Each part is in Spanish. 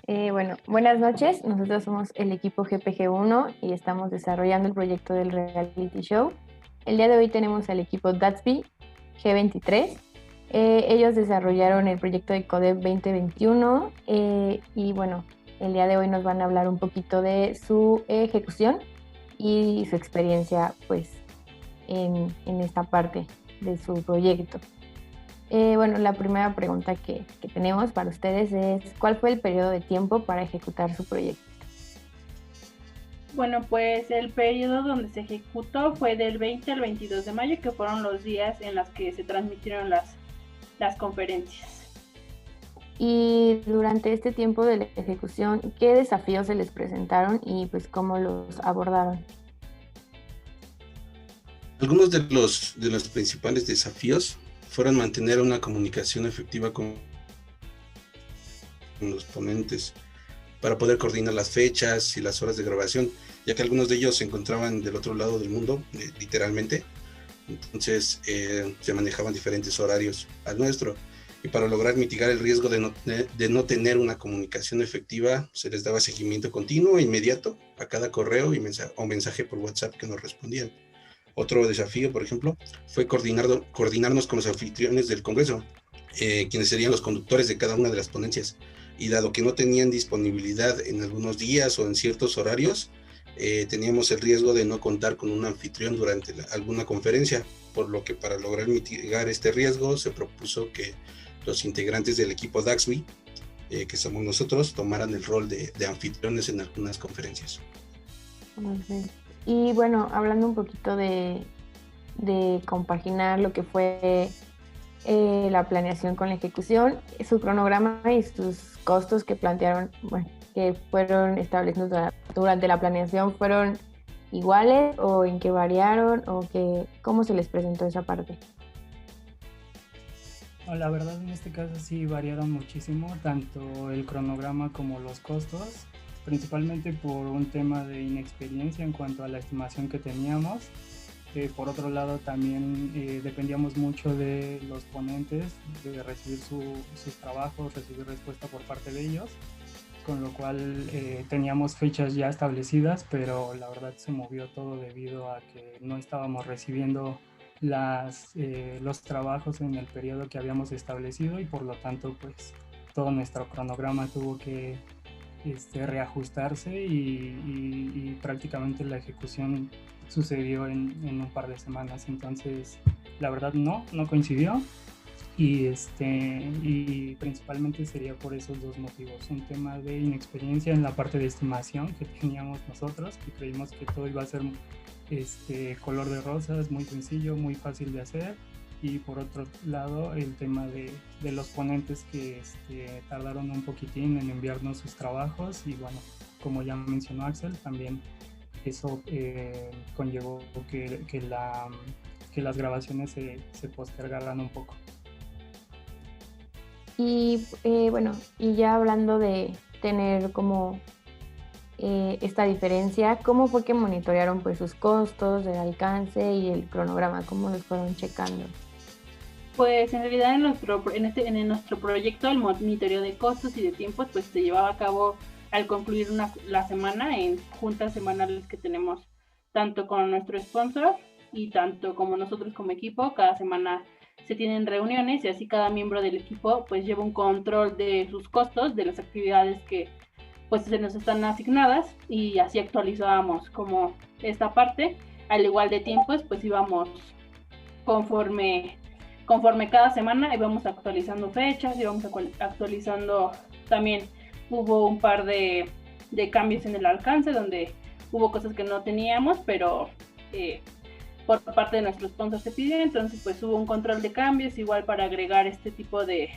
Bueno, buenas noches. Nosotros somos el equipo GPG1 y estamos desarrollando el proyecto del reality show. El día de hoy tenemos al equipo Datsby G23. Ellos desarrollaron el proyecto de CODEP 2021 y bueno, el día de hoy nos van a hablar un poquito de su ejecución y su experiencia pues en esta parte de su proyecto. Bueno, la primera pregunta que tenemos para ustedes es, ¿cuál fue el periodo de tiempo para ejecutar su proyecto? Bueno, pues el periodo donde se ejecutó fue del 20 al 22 de mayo, que fueron los días en los que se transmitieron las conferencias. Y durante este tiempo de la ejecución, ¿qué desafíos se les presentaron y pues cómo los abordaron? Algunos de los principales desafíos fueron mantener una comunicación efectiva con los ponentes para poder coordinar las fechas y las horas de grabación, ya que algunos de ellos se encontraban del otro lado del mundo, literalmente. Entonces se manejaban diferentes horarios al nuestro. Y para lograr mitigar el riesgo de no tener una comunicación efectiva, se les daba seguimiento continuo e inmediato a cada correo o mensaje por WhatsApp que nos respondían. Otro desafío, por ejemplo, fue coordinarnos con los anfitriones del Congreso, quienes serían los conductores de cada una de las ponencias. Y dado que no tenían disponibilidad en algunos días o en ciertos horarios, teníamos el riesgo de no contar con un anfitrión durante alguna conferencia, por lo que para lograr mitigar este riesgo se propuso que los integrantes del equipo Datsby, que somos nosotros, tomaran el rol de anfitriones en algunas conferencias. Okay. Y bueno, hablando un poquito de compaginar lo que fue la planeación con la ejecución, su cronograma y sus costos que plantearon, bueno, que fueron establecidos durante la planeación, ¿fueron iguales o en qué variaron o cómo se les presentó esa parte? La verdad, en este caso sí variaron muchísimo, tanto el cronograma como los costos, principalmente por un tema de inexperiencia en cuanto a la estimación que teníamos. Por otro lado, también dependíamos mucho de los ponentes, de recibir sus trabajos, recibir respuesta por parte de ellos, con lo cual teníamos fechas ya establecidas, pero la verdad se movió todo debido a que no estábamos recibiendo los trabajos en el periodo que habíamos establecido y por lo tanto pues todo nuestro cronograma tuvo que reajustarse y prácticamente la ejecución sucedió en un par de semanas. Entonces la verdad no coincidió y principalmente sería por esos dos motivos: un tema de inexperiencia en la parte de estimación que teníamos nosotros, que creímos que todo iba a ser color de rosas, muy sencillo, muy fácil de hacer, y por otro lado el tema de los ponentes que tardaron un poquitín en enviarnos sus trabajos y bueno, como ya mencionó Axel, también eso conllevó que las grabaciones se postergaran un poco. Y bueno, y ya hablando de tener como esta diferencia, ¿cómo fue que monitorearon pues sus costos, el alcance y el cronograma? ¿Cómo los fueron checando? Pues en realidad en nuestro proyecto el monitoreo de costos y de tiempos pues se llevaba a cabo al concluir la semana en juntas semanales que tenemos tanto con nuestro sponsor y tanto como nosotros como equipo. Cada semana se tienen reuniones y así cada miembro del equipo pues lleva un control de sus costos, de las actividades que pues se nos están asignadas, y así actualizábamos como esta parte. Al igual de tiempos pues íbamos conforme cada semana íbamos actualizando fechas, íbamos actualizando también. Hubo un par de cambios en el alcance donde hubo cosas que no teníamos, pero por parte de nuestros sponsors se pidió, entonces pues hubo un control de cambios igual para agregar este tipo de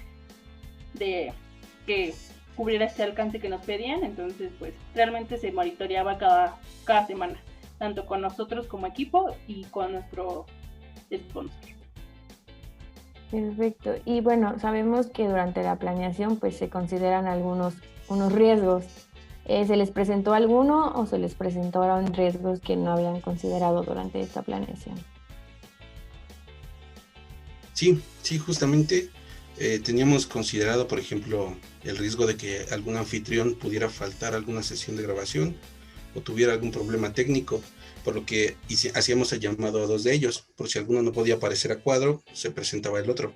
que cubriera este alcance que nos pedían. Entonces pues realmente se monitoreaba cada semana, tanto con nosotros como equipo y con nuestro sponsor. Perfecto. Y bueno, sabemos que durante la planeación pues se consideran unos riesgos. ¿Se les presentó alguno o se les presentaron riesgos que no habían considerado durante esta planeación? Sí, justamente Teníamos considerado, por ejemplo, el riesgo de que algún anfitrión pudiera faltar a alguna sesión de grabación o tuviera algún problema técnico, por lo que hacíamos el llamado a 2 de ellos. Por si alguno no podía aparecer a cuadro, se presentaba el otro.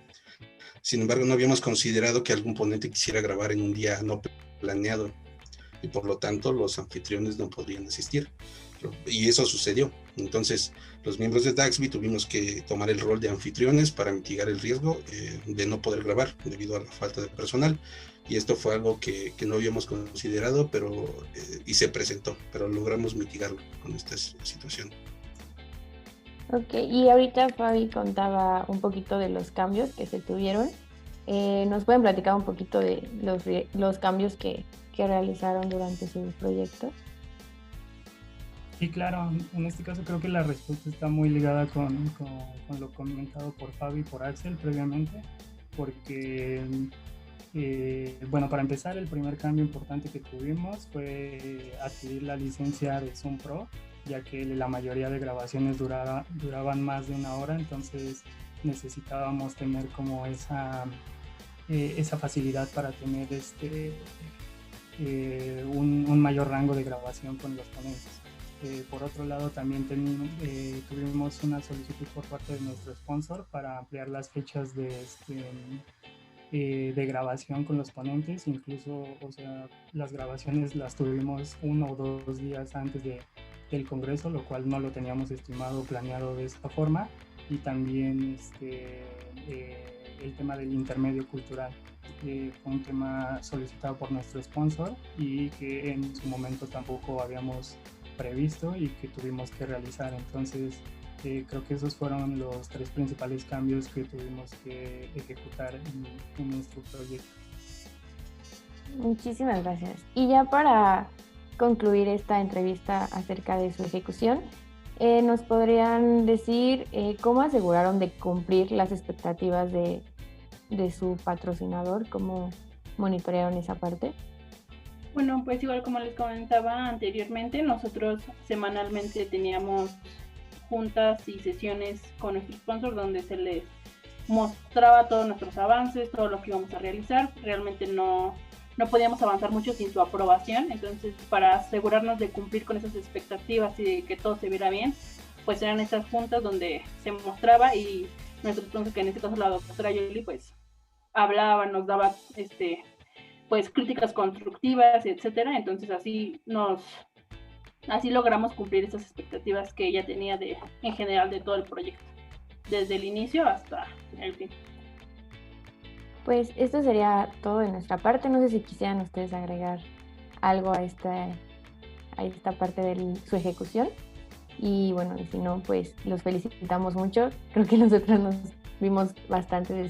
Sin embargo, no habíamos considerado que algún ponente quisiera grabar en un día no planeado y por lo tanto los anfitriones no podrían asistir. Y eso sucedió. Entonces, los miembros de Daxby tuvimos que tomar el rol de anfitriones para mitigar el riesgo de no poder grabar debido a la falta de personal. Y esto fue algo que no habíamos considerado, y se presentó, pero logramos mitigarlo con esta situación. Ok, y ahorita Fabi contaba un poquito de los cambios que se tuvieron. ¿Nos pueden platicar un poquito de los cambios que realizaron durante su proyecto? Sí, claro, en este caso creo que la respuesta está muy ligada con lo comentado por Fabi y por Axel previamente, porque, bueno, para empezar, el primer cambio importante que tuvimos fue adquirir la licencia de Zoom Pro, ya que la mayoría de grabaciones duraban más de 1 hora, entonces necesitábamos tener como esa facilidad para tener un mayor rango de grabación con los ponentes. Por otro lado, también tuvimos una solicitud por parte de nuestro sponsor para ampliar las fechas de grabación con los ponentes. Incluso, o sea, las grabaciones las tuvimos 1 o 2 días antes del congreso, lo cual no lo teníamos estimado o planeado de esta forma. Y también el tema del intermedio cultural fue un tema solicitado por nuestro sponsor y que en su momento tampoco habíamos previsto y que tuvimos que realizar. Entonces creo que esos fueron los 3 principales cambios que tuvimos que ejecutar en nuestro proyecto. Muchísimas gracias. Y ya para concluir esta entrevista acerca de su ejecución, ¿nos podrían decir cómo aseguraron de cumplir las expectativas de su patrocinador? ¿Cómo monitorearon esa parte? Bueno, pues igual como les comentaba anteriormente, nosotros semanalmente teníamos juntas y sesiones con nuestro sponsor donde se les mostraba todos nuestros avances, todo lo que íbamos a realizar. Realmente no podíamos avanzar mucho sin su aprobación, entonces para asegurarnos de cumplir con esas expectativas y de que todo se viera bien, pues eran esas juntas donde se mostraba y nuestro sponsor, que en este caso la doctora Yoli, pues hablaba, nos daba pues críticas constructivas, etcétera. Entonces así logramos cumplir esas expectativas que ella tenía en general de todo el proyecto, desde el inicio hasta el fin. Pues esto sería todo de nuestra parte. No sé si quisieran ustedes agregar algo a esta parte de su ejecución. Y bueno, y si no, pues los felicitamos mucho. Creo que nosotros nos vimos bastante de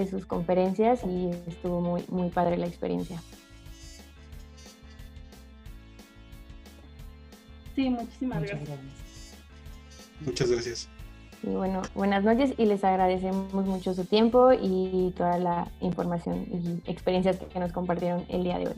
sus conferencias y estuvo muy, muy padre la experiencia. Sí, muchísimas gracias. Muchas gracias. Y bueno, buenas noches y les agradecemos mucho su tiempo y toda la información y experiencias que nos compartieron el día de hoy.